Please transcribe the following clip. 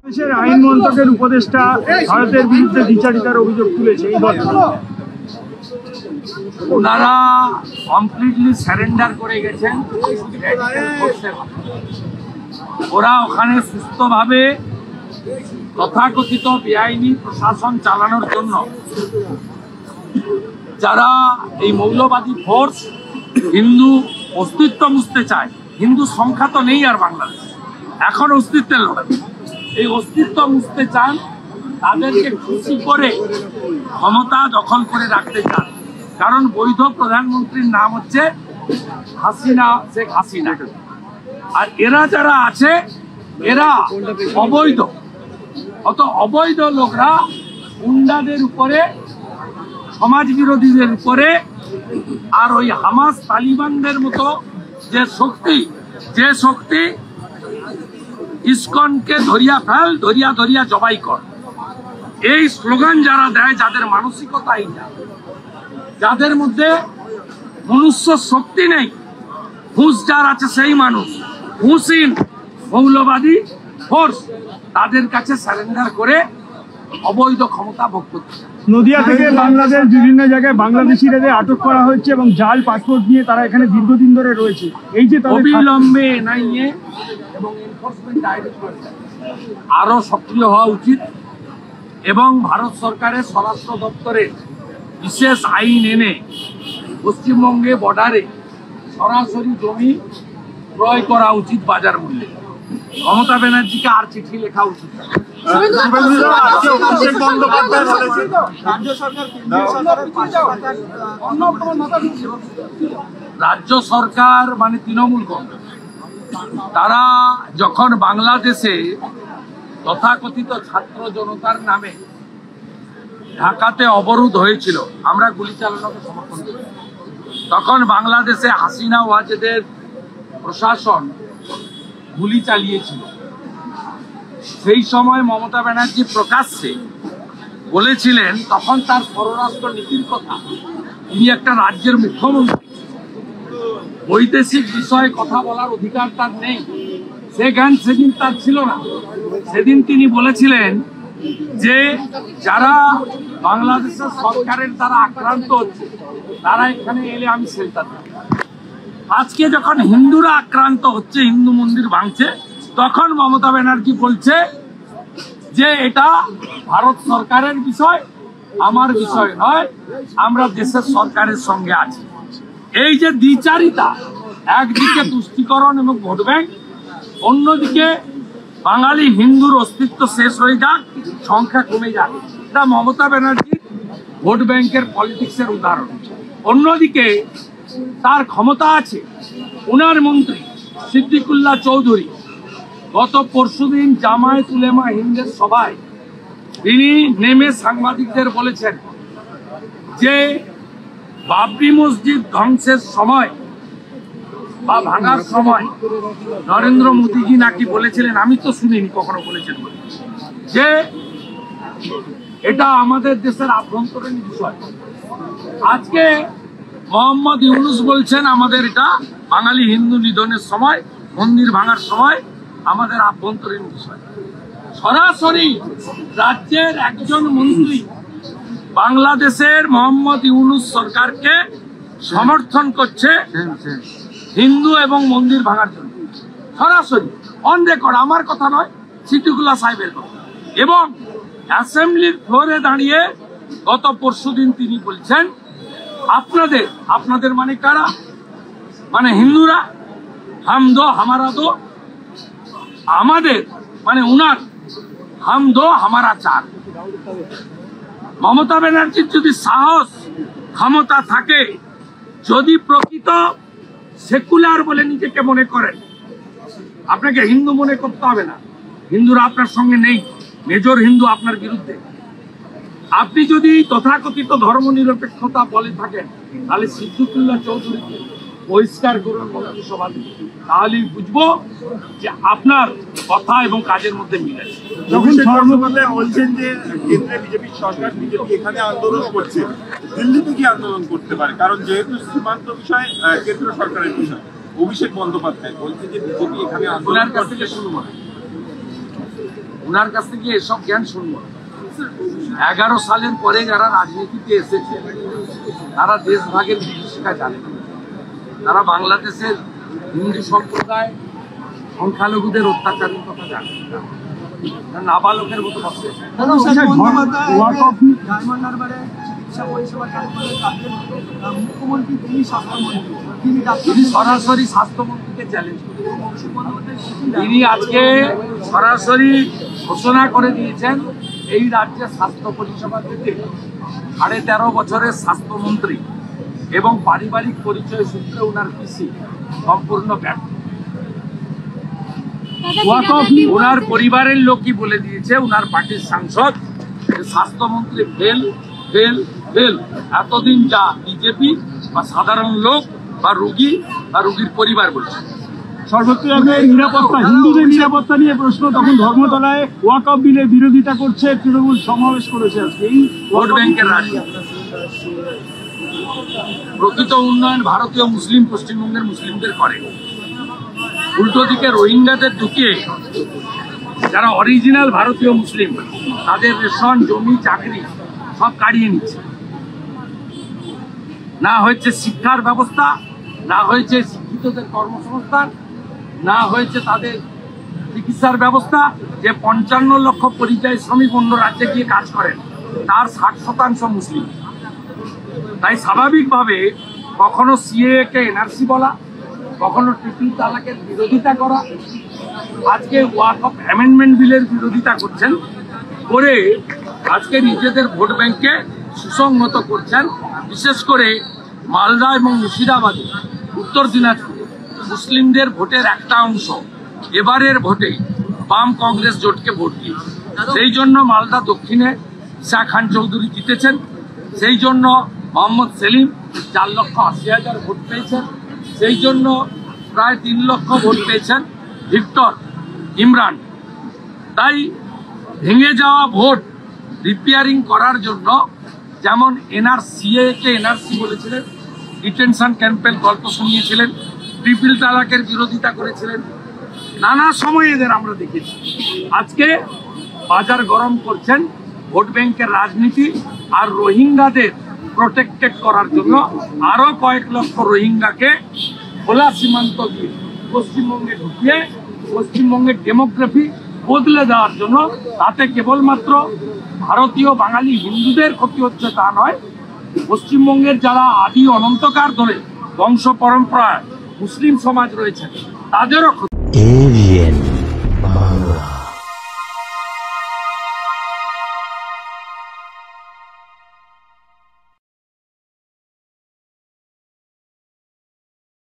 দেশের আইন মন্ত্রকের উপদেষ্টা ভারতের বিরুদ্ধে দ্বিচারিতার অভিযোগ তুলেছে। ওনারা কমপ্লিটলি সারেন্ডার করে গেছেন। ওরা ওখানে সুস্থভাবে তথাকথিত বেআইনি প্রশাসন চালানোর জন্য যারা এই মৌলবাদী ফোর্স হিন্দু অস্তিত্ব মুছতে চায়, হিন্দু সংখ্যা তো নেই আর বাংলাদেশ, এখন অস্তিত্বের লড়াই, এই অস্তিত্ব মুছতে চান, তাদেরকে খুশি করে ক্ষমতা দখল করে রাখতে চান। কারণ বৈধ প্রধানমন্ত্রীর নাম হচ্ছে হাসিনা, শেখ হাসিনা। আর এরা যারা আছে এরা অবৈধ, অত অবৈধ লোকরা গুন্ডাদের উপরে, সমাজ বিরোধীদের উপরে, আর ওই হামাস তালিবানদের মতো যে শক্তি ইসকনকে ধরিয়া ফেল, ধরিয়া ধরিয়া জবাই কর, এই স্লোগান যারা দেয়, যাদের মানসিকতা এইটা, যাদের মধ্যে মনুষ্য শক্তি নেই, হুঁশ যার আছে সেই মানুষ, হুঁশহীন মৌলবাদী ফোর্স, তাদের কাছে সারেন্ডার করে অবৈধ ক্ষমতা ভোগ করতে। নদিয়া থেকে বাংলাদেশ বিভিন্ন জায়গায় বাংলাদেশিদের আটক করা হচ্ছে এবং জাল পাসপোর্ট নিয়ে তারা এখানে দীর্ঘদিন ধরে রয়েছে। এই যে অবিলম্বে এনআইএ এবং এনফোর্সমেন্ট ডাইরেক্টরেট আরো সক্রিয় হওয়া উচিত এবং ভারত সরকারের স্বরাষ্ট্র দপ্তরের বিশেষ আইন এনে পশ্চিমবঙ্গে বর্ডারে সরাসরি জমি ক্রয় করা উচিত বাজার মূল্যে। মমতা ব্যানার্জিকে আর চিঠি লেখা উচিত। রাজ্য সরকার মানে তৃণমূল কংগ্রেস, তারা যখন বাংলাদেশে তথাকথিত ছাত্র জনতার নামে ঢাকাতে অবরোধ হয়েছিল, আমরা গুলি চালানোকে সমর্থন করি, তখন বাংলাদেশে হাসিনা ওয়াজেদের প্রশাসন গুলি চালিয়েছিল। সেই সময় মমতা ব্যানার্জি প্রকাশ্যে বলেছিলেন, তখন তার পররাষ্ট্র নীতির কথা, তিনি একটা রাজ্যের মুখ্যমন্ত্রী, বৈদেশিক বিষয়ে কথা বলার অধিকার তার নেই, সে জ্ঞান সেদিন তার ছিল না। সেদিন তিনি বলেছিলেন যে যারা বাংলাদেশের সরকারের দ্বারা আক্রান্ত হচ্ছে তারা এখানে এলে আমি শেল্টার দেব। আজকে যখন হিন্দুরা আক্রান্ত হচ্ছে, হিন্দু মন্দির ভাঙছে, তখন মমতা ব্যানার্জি বলছে যে এটা ভারত সরকারের বিষয়, আমার বিষয় নয়, আমরা দেশের সরকারের সঙ্গে আছি। এই যে দ্বিচারিতা, একদিকে তুষ্টিকরণ এবং ভোট ব্যাংক, অন্যদিকে বাঙালি হিন্দুর অস্তিত্ব শেষ হয়ে যাক, সংখ্যা কমে যাক, এটা মমতা ব্যানার্জির ভোট ব্যাংকের পলিটিক্সের উদাহরণ। অন্যদিকে তার ক্ষমতা আছে, ওনার মন্ত্রী সিদ্দিকুল্লাহ চৌধুরী গত পরশুদিন জামায়াত উলেমা হিন্দের সভায় তিনি নেমে সাংবাদিকদের বলেছেন যে বাবরি মসজিদ ধ্বংসের সময় বা ভাঙার সময় নরেন্দ্র মোদীজি নাকি বলেছিলেন, আমি তো শুনিনি কখনো বলেছেন, যে এটা আমাদের দেশের আভ্যন্তরীণ বিষয়। আজকে মোহাম্মদ ইউনুস বলছেন আমাদের এটা বাঙালি হিন্দু নিধনের সময়, মন্দির ভাঙার সময় আমাদের আভ্যন্তরীণ বিষয়। সরাসরি রাজ্যের একজন মন্ত্রী বাংলাদেশের মোহাম্মদ ইউনুস সরকারকে সমর্থন করছে হিন্দু এবং মন্দির ভাঙার জন্য, সরাসরি অন রেকর্ড, আমার কথা নয়, সিদ্দিকুল্লাহ সাহেবের কথা। এবং অ্যাসেম্বলির ফ্লোরে দাঁড়িয়ে গত পরশুদিন তিনি বলছেন আপনাদের মানে কারা, মানে হিন্দুরা, হাম দো হামারা দো, আমাদের মানে উনার হাম দো হামারা চার। মমতা ব্যানার্জির যদি সাহস ক্ষমতা থাকে, যদি প্রকৃত সেকুলার বলে নিজেকে মনে করেন, আপনাকে হিন্দু মনে করতে হবে না, হিন্দুরা আপনার সঙ্গে নেই, মেজর হিন্দু আপনার বিরুদ্ধে। আপনি যদি তথাকথিত ধর্মনিরপেক্ষতা বলে থাকেন, তাহলে সিদ্দিকুল্লাহ চৌধুরীকে বহিষ্কার করুন মন্ত্রিসভা থেকে, তাহলেই বুঝবো যে আপনার কথা এবং কাজের মধ্যে মিল আছে। যখন ধর্মপাতায় বলছেন যে কেন্দ্রে বিজেপি সরকার, বিজেপি এখানে আন্দোলন করছে, দিল্লিতে কি আন্দোলন করতে পারে? কারণ যেহেতু সীমান্ত বিষয় কেন্দ্র সরকারের বিষয়, অভিষেক বন্দ্যোপাধ্যায় বলছে যে বিজেপি এখানে আন্দোলন করছে। শুরু করে ওনার কাছ থেকে এসব জ্ঞান শুনবো। 11 সালের পরে যারা রাজনীতিতে এসেছে তারা দেশভাগের বিভীষিকা জানে না। তারা বাংলাদেশের হিন্দু সম্প্রদায় সংখ্যালঘুদের অত্যাচারের কথা জানে না, নাবালকের মতো ভাবছে। তিনি সরাসরি স্বাস্থ্যমন্ত্রীকে চ্যালেঞ্জ করেছেন। তিনি আজকে সরাসরি ঘোষণা করে দিয়েছেন এই রাজ্যে স্বাস্থ্য পরিষেবা দিতে 13.5 বছরের স্বাস্থ্যমন্ত্রী এবং পারিবারিক পরিচয় সূত্রে ওনার পিসি সম্পূর্ণ ব্যর্থ। ওনার পরিবারের লোকই বলে দিয়েছে, ওনার পার্টির সাংসদ, স্বাস্থ্যমন্ত্রী ফেল ফেল ফেল। এতদিন যা বিজেপি বা সাধারণ লোক বা রোগী বা রোগীর পরিবার বলছে। সর্বত্র নিরাপত্তা, হিন্দুদের নিরাপত্তা নিয়ে প্রশ্ন। তখন ধর্মতলায় ওয়াকফ বিলের বিরোধিতা করছে তৃণমূল, সমাবেশ করেছে আজকে। এই ভোট ব্যাংকের রাজনীতি, প্রকৃত উন্নয়ন ভারতীয় মুসলিম পশ্চিমবঙ্গের মুসলিমদের করে, উল্টো দিকে রোহিঙ্গাদের ঢুকিয়ে যারা অরিজিনাল ভারতীয় মুসলিম তাদের রেশন, জমি, চাকরি সব কাড়িয়ে নিচ্ছে। না হয়েছে শিক্ষার ব্যবস্থা, না হয়েছে শিক্ষিতদের কর্মসংস্থান, না হয়েছে তাদের চিকিৎসার ব্যবস্থা। যে 55 লক্ষ পরিযায়ী শ্রমিক অন্য রাজ্যে গিয়ে কাজ করেন তার 60% মুসলিম। তাই স্বাভাবিকভাবে কখনো সিএএ কে এনআরসি বলা, কখনো ট্রিপল তালাকের বিরোধিতা করা, আজকে ওয়াকফ অ্যামেন্ডমেন্ট বিলের বিরোধিতা করছেন, করে আজকে নিজেদের ভোট ব্যাংককে সুসংহত করছেন। বিশেষ করে মালদা এবং মুর্শিদাবাদে, উত্তর দিনাজপুরে মুসলিমদের ভোটের একটা অংশ এবারের ভোটে বাম কংগ্রেস জোটকে ভোট দিয়েছে। সেই জন্য মালদা দক্ষিণে ঈশা খান চৌধুরী জিতেছেন। সেই জন্য মোহাম্মদ সেলিম 4,80,000 ভোট পেয়েছেন। সেই জন্য প্রায় 3 লক্ষ ভোট পেয়েছেন ভিক্টর ইমরান। তাই ভেঙে যাওয়া ভোট রিপেয়ারিং করার জন্য যেমন সিএএ কে এনআরসি বলেছিলেন, ডিটেনশন ক্যাম্পের গল্প শুনিয়েছিলেন, ট্রিপল তালাকের বিরোধিতা করেছিলেন, নানা সময় এদের আমরা দেখেছি। আজকে বাজার গরম করছেন ভোট ব্যাংকের রাজনীতি আর রোহিঙ্গাদের প্রোটেক্টেড করার জন্য আরো কয়েক লক্ষ রোহিঙ্গাকে খোলা সীমান্ত দিয়ে পশ্চিমবঙ্গে ঢুকিয়ে পশ্চিমবঙ্গের ডেমোগ্রাফি বদলে দেওয়ার জন্য। তাতে কেবলমাত্র ভারতীয় বাঙালি হিন্দুদের ক্ষতি হচ্ছে তা নয়, পশ্চিমবঙ্গের যারা আদি অনন্তকাল ধরে বংশ পরম্পরায় মুসলিম সমাজ রয়েছে তাদেরও ক্ষতি।